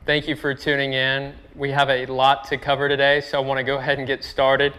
Thank you for tuning in. We have a lot to cover today, so I want to go ahead and get started.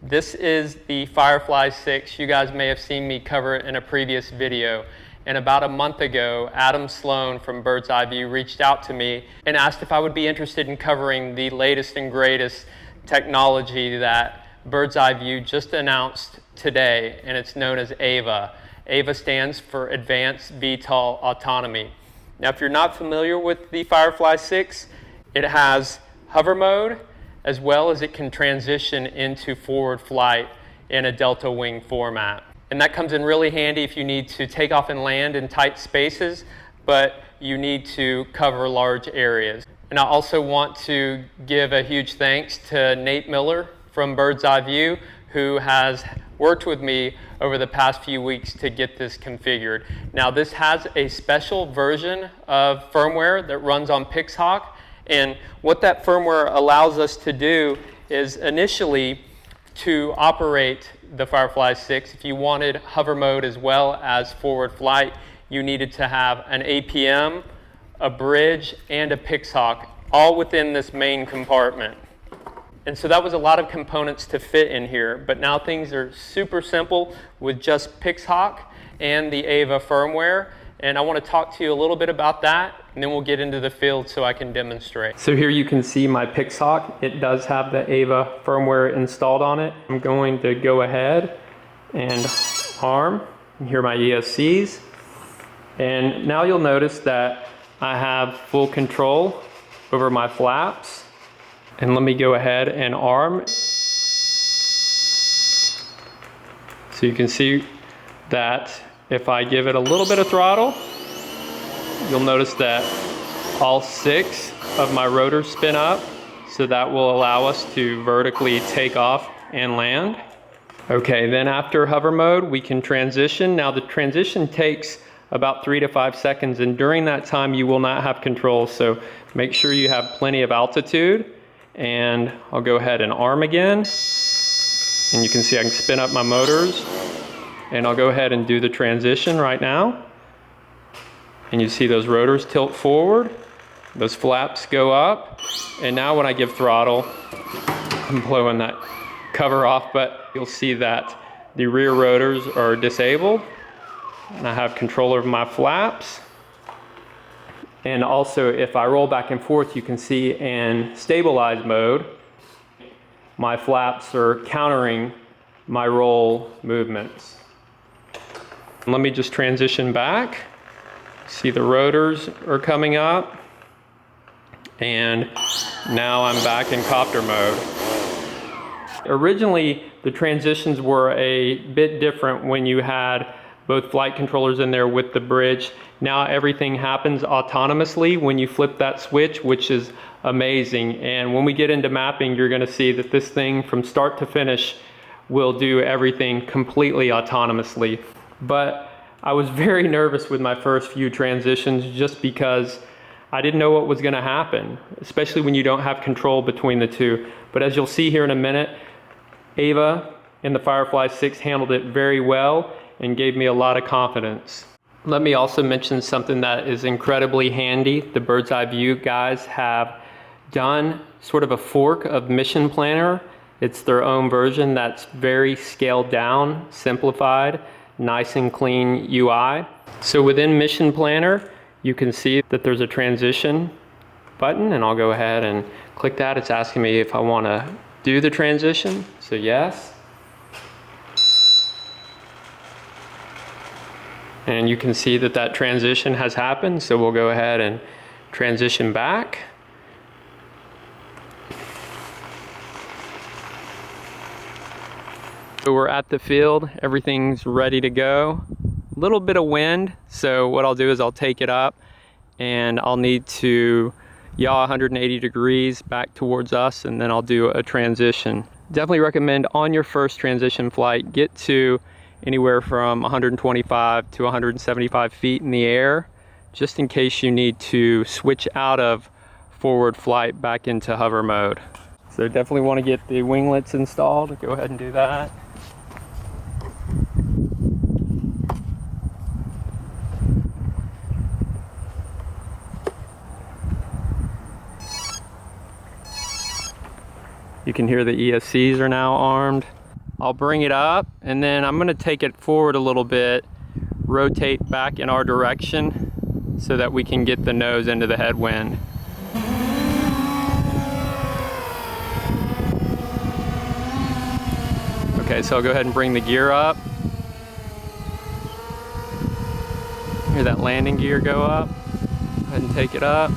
This is the FireFLY6. You guys may have seen me cover it in a previous video. And about a month ago, Adam Sloan from BirdsEyeView reached out to me and asked if I would be interested in covering the latest and greatest technology that BirdsEyeView just announced today, and it's known as AvA. AvA stands for Advanced VTOL Autonomy. Now, if you're not familiar with the FireFLY6, it has hover mode, as well as it can transition into forward flight in a delta wing format. And that comes in really handy if you need to take off and land in tight spaces, but you need to cover large areas. And I also want to give a huge thanks to Nate Miller from BirdsEyeView, who has worked with me over the past few weeks to get this configured. Now, this has a special version of firmware that runs on Pixhawk, and what that firmware allows us to do is initially to operate the FireFLY6, if you wanted hover mode as well as forward flight, you needed to have an APM, a bridge, and a Pixhawk, all within this main compartment. And so that was a lot of components to fit in here, but now things are super simple with just Pixhawk and the AvA firmware. And I want to talk to you a little bit about that, and then we'll get into the field so I can demonstrate. So here you can see my Pixhawk. It does have the AvA firmware installed on it. I'm going to go ahead and arm. Here are my ESCs. And now you'll notice that I have full control over my flaps. And let me go ahead and arm. So you can see that if I give it a little bit of throttle, you'll notice that all 6 of my rotors spin up. So that will allow us to vertically take off and land. Okay, then after hover mode, we can transition. Now the transition takes about 3 to 5 seconds, and during that time you will not have control. So make sure you have plenty of altitude. And I'll go ahead and arm again, and you can see I can spin up my motors, and I'll go ahead and do the transition right now, and you see those rotors tilt forward, those flaps go up, and now when I give throttle, I'm blowing that cover off, but you'll see that the rear rotors are disabled, and I have control over my flaps. And also, if I roll back and forth, you can see in stabilize mode, my flaps are countering my roll movements. Let me just transition back. See the rotors are coming up. And now I'm back in copter mode. Originally, the transitions were a bit different when you had both flight controllers in there with the bridge. Now everything happens autonomously when you flip that switch, which is amazing. And when we get into mapping, you're gonna see that this thing from start to finish will do everything completely autonomously. But I was very nervous with my first few transitions just because I didn't know what was gonna happen, especially when you don't have control between the two. But as you'll see here in a minute, AvA and the FireFLY6 handled it very well and gave me a lot of confidence. Let me also mention something that is incredibly handy. The BirdsEyeView guys have done sort of a fork of Mission Planner. It's their own version that's very scaled down, simplified, nice and clean UI. So within Mission Planner, you can see that there's a transition button, and I'll go ahead and click that. It's asking me if I want to do the transition, so yes. And you can see that that transition has happened, so we'll go ahead and transition back. So we're at the field, everything's ready to go. A little bit of wind, so what I'll do is I'll take it up and I'll need to yaw 180 degrees back towards us, and then I'll do a transition. Definitely recommend on your first transition flight, get to anywhere from 125 to 175 feet in the air, just in case you need to switch out of forward flight back into hover mode. So definitely want to get the winglets installed. Go ahead and do that. You can hear the ESCs are now armed. I'll bring it up and then I'm gonna take it forward a little bit, rotate back in our direction so that we can get the nose into the headwind. Okay, so I'll go ahead and bring the gear up. Hear that landing gear go up. Go ahead and take it up.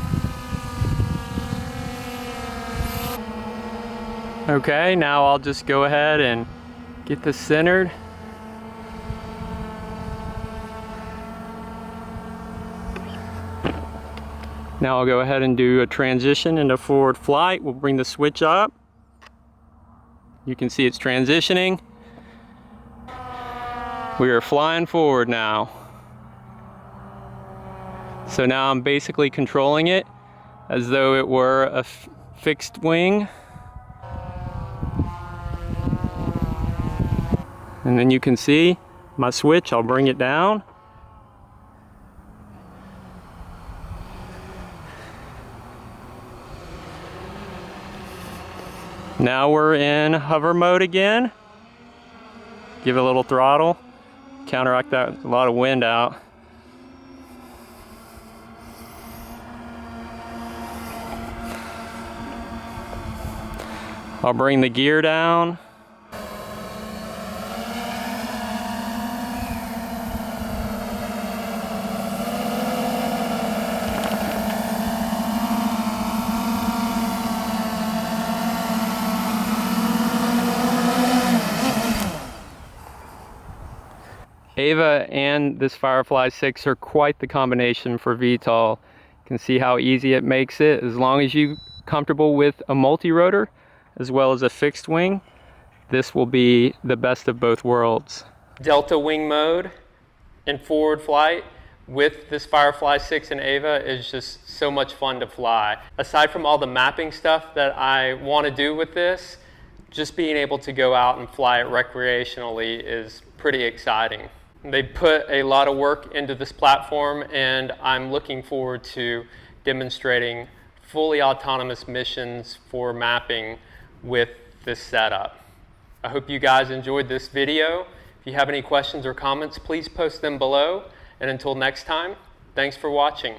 Okay, now I'll just go ahead and get this centered. Now I'll go ahead and do a transition into forward flight. We'll bring the switch up. You can see it's transitioning. We are flying forward now. So now I'm basically controlling it as though it were a fixed wing. And then you can see my switch, I'll bring it down. Now we're in hover mode again. Give it a little throttle, counteract that, a lot of wind out. I'll bring the gear down. AvA and this FireFLY6 are quite the combination for VTOL. You can see how easy it makes it. As long as you're comfortable with a multi-rotor as well as a fixed wing, this will be the best of both worlds. Delta wing mode in forward flight with this FireFLY6 and AvA is just so much fun to fly. Aside from all the mapping stuff that I want to do with this, just being able to go out and fly it recreationally is pretty exciting. They put a lot of work into this platform, and I'm looking forward to demonstrating fully autonomous missions for mapping with this setup. I hope you guys enjoyed this video. If you have any questions or comments, please post them below. And until next time, thanks for watching.